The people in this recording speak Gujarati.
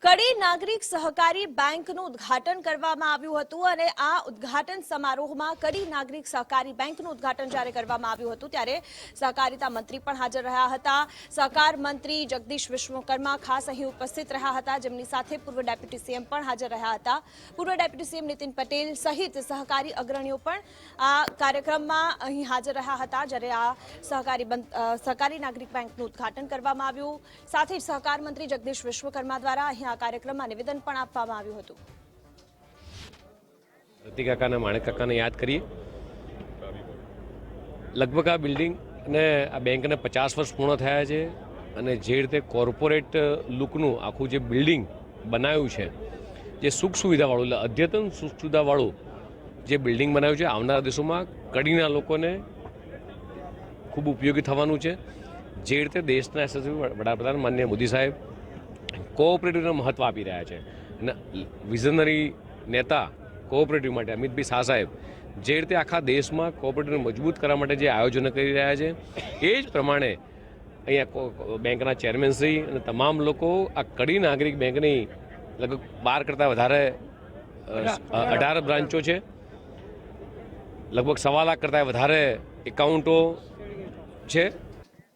કડી નાગરિક સહકારી બેંકનું ઉદ્ઘાટન કરવામાં આવ્યું હતું અને આ ઉદ્ઘાટન સમારોહમાં કડી નાગરિક સહકારી બેંકનું ઉદ્ઘાટન જ્યારે કરવામાં આવ્યું હતું ત્યારે સહકારિતા મંત્રી પણ હાજર રહ્યા હતા। સહકાર મંત્રી જગદીશ વિશ્વકર્મા ખાસ અહીં ઉપસ્થિત રહ્યા હતા, જેમની સાથે પૂર્વ ડેપ્યુટી સીએમ પણ હાજર રહ્યા હતા। પૂર્વ ડેપ્યુટી સીએમ નીતિન પટેલ સહિત સહકારી અગ્રણીઓ પણ આ કાર્યક્રમમાં અહીં હાજર રહ્યા હતા જ્યારે આ સહકારી નાગરિક બેંકનું ઉદ્ઘાટન કરવામાં આવ્યું। સાથે જ સહકાર મંત્રી જગદીશ વિશ્વકર્મા દ્વારા અહીં कार्यक्रम निवेदन पण आपवामां आव्युं हतुं। रती काका ने माणिक काका ने याद करिए। लगभग आ बिल्डिंग ने आ बैंक ने 50 वर्ष पूर्ण थया छे अने जे रीते कॉर्पोरेट लुकनुं आखुं जे बिल्डिंग बनाव्युं छे, जे सुख सुविधावाळुं એટલે अद्यतन सुख सुविधावाळुं जे बिल्डिंग बनाव्युं छे, आवनारा दिवसोमां कड़ीना लोकोने खूब उपयोगी थवानुं छे। जे रीते देशना यशस्वी वडाप्रधान माननीय मोदी साहेब कोऑपरेटिव महत्व आपी रह्या छे અને વિઝનરી નેતા કોઓપરેટિવ માટે અમિતભાઈ શાહ સાહેબ જે રીતે આખા દેશમાં કોઓપરેટિવને મજબૂત કરવા માટે જે આયોજનો કરી રહ્યા છે એ જ પ્રમાણે અહીંયા બેંકના ચેરમેનશ્રી અને તમામ લોકો આ કડી નાગરિક બેંકની લગભગ 12 કરતાં વધારે 18 બ્રાન્ચો છે, લગભગ 1.25 લાખ કરતાં વધારે એકાઉન્ટો છે